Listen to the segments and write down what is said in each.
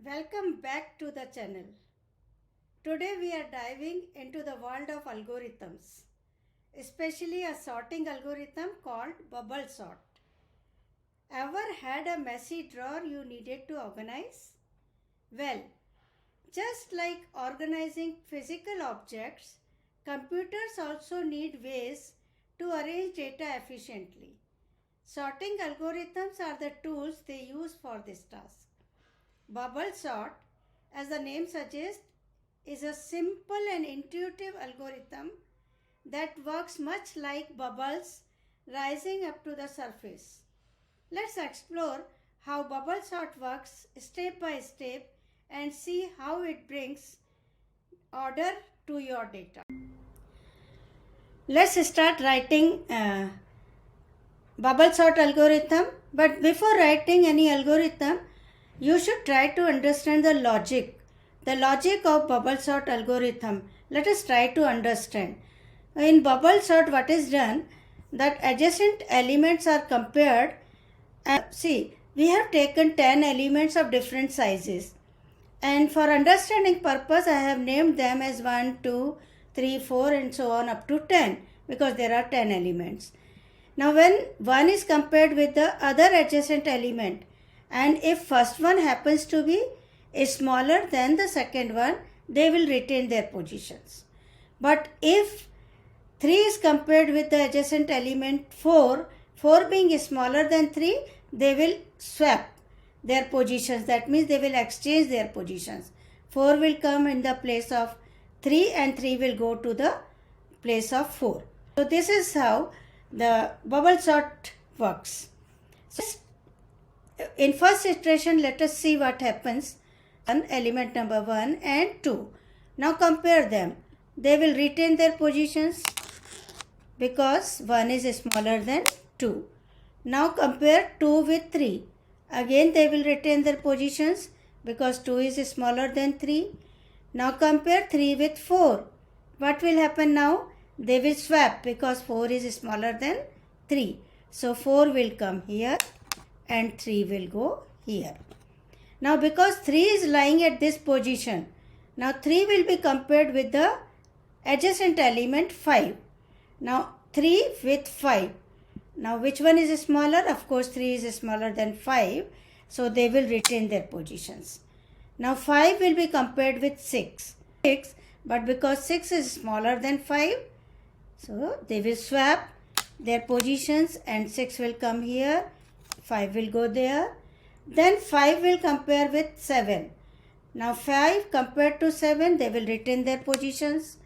Welcome back to the channel. Today we are diving into the world of algorithms, especially a sorting algorithm called bubble sort. Ever had a messy drawer you needed to organize? Well, just like organizing physical objects, computers also need ways to arrange data efficiently. Sorting algorithms are the tools they use for this task. Bubble sort, as the name suggests, is a simple and intuitive algorithm that works much like bubbles rising up to the surface. Let's explore how bubble sort works step by step and see how it brings order to your data. Let's start writing bubble sort algorithm, but before writing any algorithm, you should try to understand the logic of bubble sort algorithm. Let us try to understand. In bubble sort, what is done, that adjacent elements are compared. And see, we have taken 10 elements of different sizes, and for understanding purpose I have named them as 1, 2, 3, 4 and so on up to 10, because there are 10 elements. Now when one is compared with the other adjacent element, and if first one happens to be smaller than the second one, they will retain their positions. But if 3 is compared with the adjacent element 4, 4 being smaller than 3, they will swap their positions. That means they will exchange their positions. 4 will come in the place of 3 and 3 will go to the place of 4. So this is how the bubble sort works. So in first iteration, let us see what happens. Element number 1 and 2. Now compare them. They will retain their positions because 1 is smaller than 2. Now compare 2 with 3. Again they will retain their positions because 2 is smaller than 3. Now compare 3 with 4. What will happen now? They will swap because 4 is smaller than 3. So 4 will come here and 3 will go here. Now because 3 is lying at this position, now 3 will be compared with the adjacent element 5. Now 3 with 5. Now which one is smaller? Of course 3 is smaller than 5. So they will retain their positions. Now 5 will be compared with 6. But because 6 is smaller than 5, so they will swap their positions and 6 will come here. 5 will go there. Then 5 will compare with 7. Now 5 compared to 7, they will retain their positions.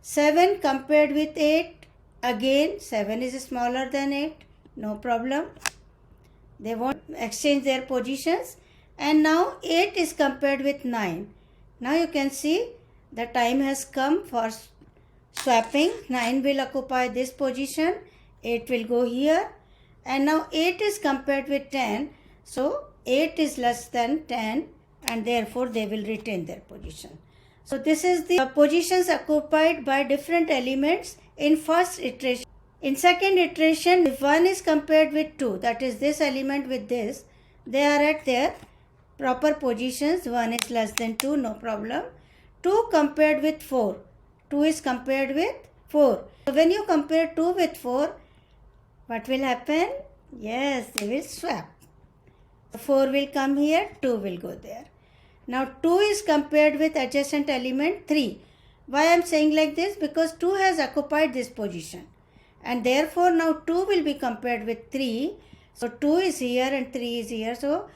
7 compared with 8. Again 7 is smaller than 8. No problem. They won't exchange their positions. And now 8 is compared with 9. Now you can see the time has come for swapping. 9 will occupy this position. 8 will go here. And now 8 is compared with 10. So 8 is less than 10 and therefore they will retain their position. So this is the positions occupied by different elements in first iteration. In second iteration, if 1 is compared with 2, that is this element with this, they are at their proper positions. 1 is less than 2, no problem. 2 compared with 4. 2 is compared with 4. So when you compare 2 with 4, what will happen? Yes, they will swap. 4 will come here, 2 will go there. Now 2 is compared with adjacent element 3. Why I am saying like this? Because 2 has occupied this position. And therefore now 2 will be compared with 3. So 2 is here and 3 is here. So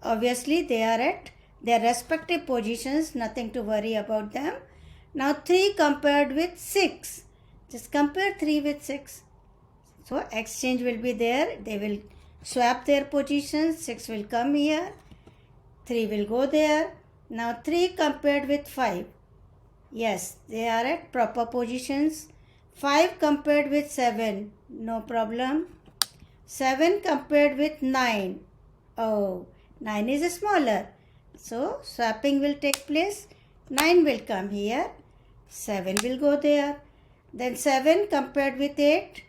obviously they are at their respective positions. Nothing to worry about them. Now 3 compared with 6. Just compare 3 with 6. So exchange will be there. They will swap their positions. 6 will come here. 3 will go there. Now 3 compared with 5. Yes, they are at proper positions. 5 compared with 7. No problem. 7 compared with 9. Oh, 9 is smaller. So swapping will take place. 9 will come here. 7 will go there. Then 7 compared with 8.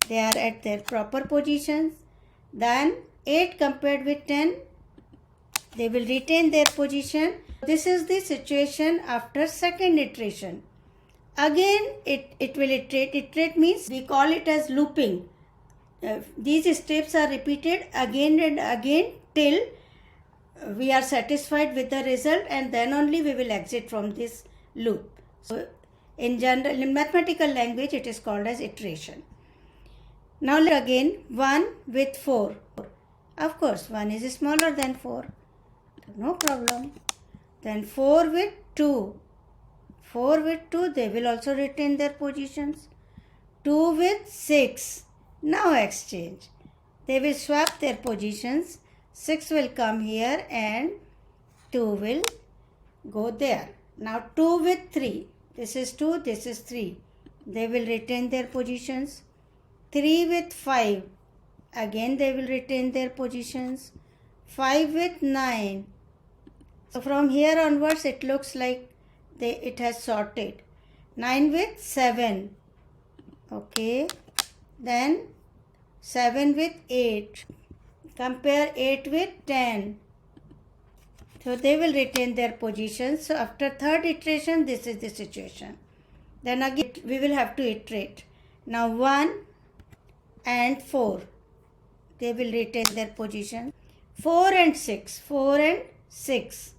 They are at their proper positions. Then 8 compared with 10. They will retain their position. This is the situation after second iteration. Again, it will iterate. Iterate means we call it as looping. These steps are repeated again and again till we are satisfied with the result, and then only we will exit from this loop. So in mathematical language, it is called as iteration. Now again 1 with 4. Of course, 1 is smaller than 4. No problem. Then 4 with 2. 4 with 2, they will also retain their positions. 2 with 6. Now exchange. They will swap their positions. 6 will come here and 2 will go there. Now 2 with 3. This is 2, this is 3. They will retain their positions. 3 with 5. Again they will retain their positions. 5 with 9. So from here onwards it looks like it has sorted. 9 with 7. Okay. Then 7 with 8. Compare 8 with 10. So they will retain their positions. So after third iteration, this is the situation. Then again we will have to iterate. Now 1 and 4. They will retain their position. 4 and 6. 4 and 6.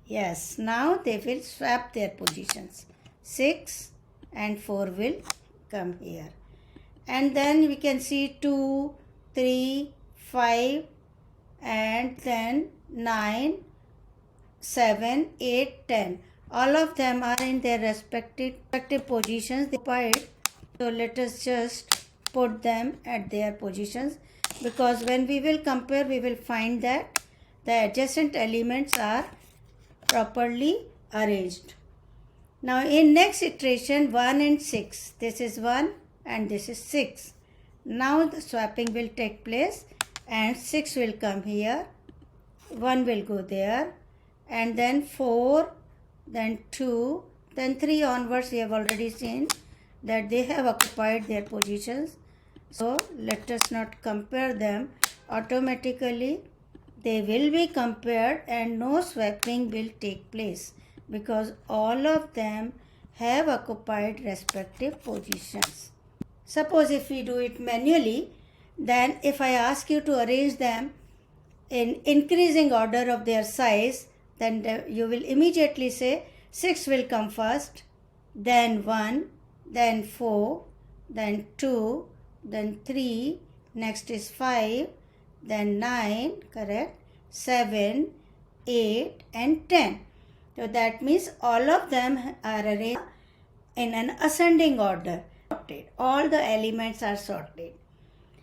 Yes, now they will swap their positions. 6 and 4 will come here. And then we can see 2, 3, 5 and then 9, 7, 8, 10. All of them are in their respective positions they occupied. So let us just put them at their positions, because when we will compare, we will find that the adjacent elements are properly arranged. Now in next iteration, 1 and 6. This is 1 and this is 6. Now the swapping will take place and 6 will come here. 1 will go there, and then 4, then 2, then 3 onwards. We have already seen that they have occupied their positions. So let us not compare them. Automatically they will be compared and no swapping will take place, because all of them have occupied respective positions. Suppose if we do it manually, then if I ask you to arrange them in increasing order of their size, then you will immediately say 6 will come first, then 1, then 4, then 2, then 3, next is 5, then 9, correct, 7, 8 and 10. So that means all of them are arranged in an ascending order. All the elements are sorted.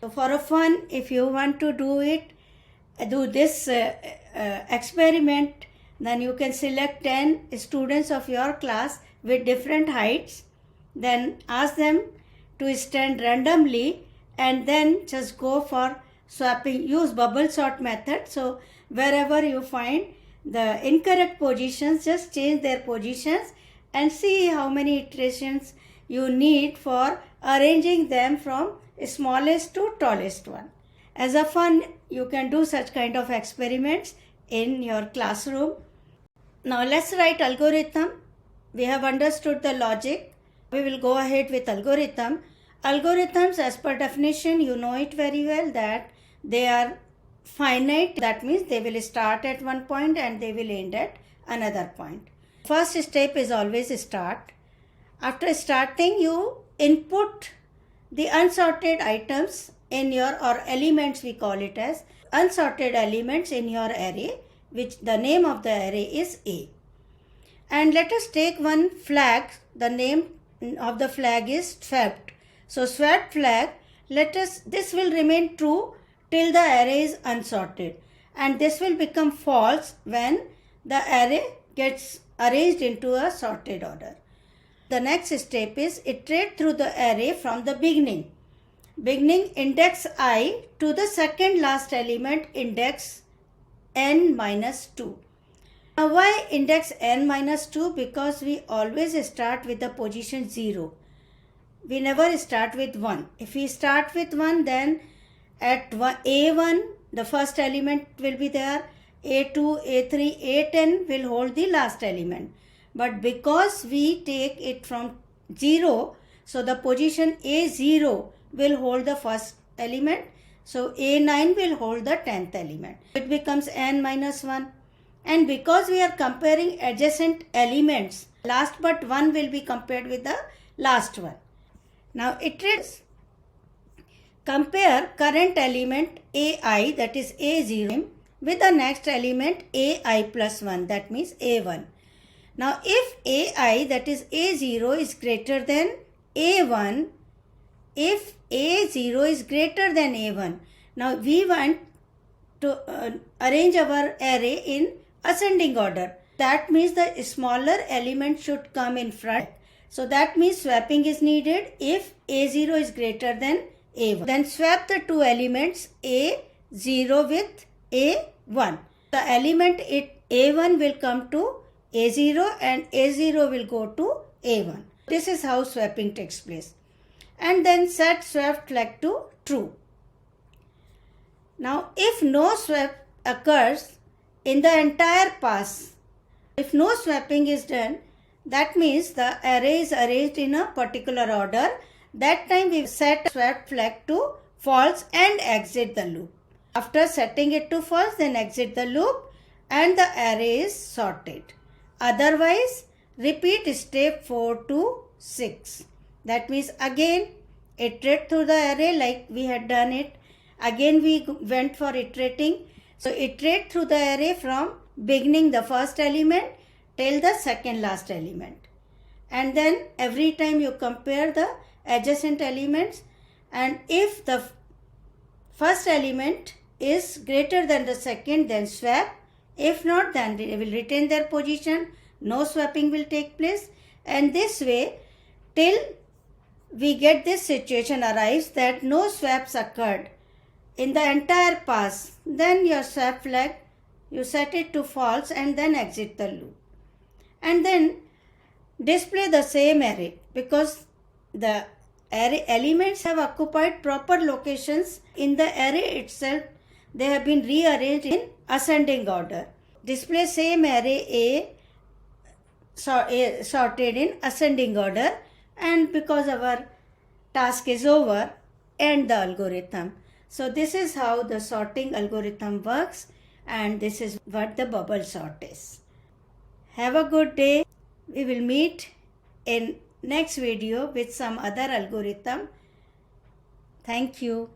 So for a fun, if you want to do this experiment, then you can select 10 students of your class with different heights, then ask them to stand randomly and then just go for swapping. Use bubble sort method. So wherever you find the incorrect positions, just change their positions and see how many iterations you need for arranging them from smallest to tallest one. As a fun, you can do such kind of experiments in your classroom. Now let's write algorithm. We have understood the logic. We will go ahead with algorithm. Algorithms, as per definition, you know it very well that they are finite. That means they will start at one point and they will end at another point. First step is always start. After starting, you input the unsorted items in your, or elements we call it as, unsorted elements in your array, which the name of the array is A. And let us take one flag. The name of the flag is swapped. So swapped flag, this will remain true till the array is unsorted, and this will become false when the array gets arranged into a sorted order. The next step is iterate through the array from the beginning index I to the second last element index n minus 2. Now why index n minus 2? Because we always start with the position 0. We never start with 1. If we start with 1, then at A1 the first element will be there, A2, A3, A10 will hold the last element. But because we take it from 0, so the position A0 will hold the first element. So A9 will hold the 10th element. It becomes n minus 1. And because we are comparing adjacent elements, last but one will be compared with the last one. Now iterate. Compare current element AI, that is A0, with the next element AI plus 1, that means A1. Now if AI, that is A0, is greater than A1, if A0 is greater than A1, now we want to arrange our array in ascending order. That means the smaller element should come in front. So that means swapping is needed if A0 is greater than A1. Then swap the two elements A0 with A1. The element A1 will come to A0 and A0 will go to A1. This is how swapping takes place. And then set swap flag to true. Now if no swap occurs in the entire pass, if no swapping is done, that means the array is arranged in a particular order. That time we set swap flag to false and exit the loop. After setting it to false, then exit the loop and the array is sorted. Otherwise, repeat step 4 to 6. That means again iterate through the array like we had done it. Again we went for iterating. So iterate through the array from beginning the first element till the second last element. And then every time you compare the adjacent elements, and if the first element is greater than the second, then swap. If not, then they will retain their position. No swapping will take place. And this way, till we get this situation arrives that no swaps occurred in the entire pass, then your swap flag, you set it to false and then exit the loop. And then display the same array because the array elements have occupied proper locations in the array itself. They have been rearranged in ascending order. Display same array A sorted in ascending order, and because our task is over, end the algorithm. So this is how the sorting algorithm works, and this is what the bubble sort is. Have a good day. We will meet in next video with some other algorithm. Thank you.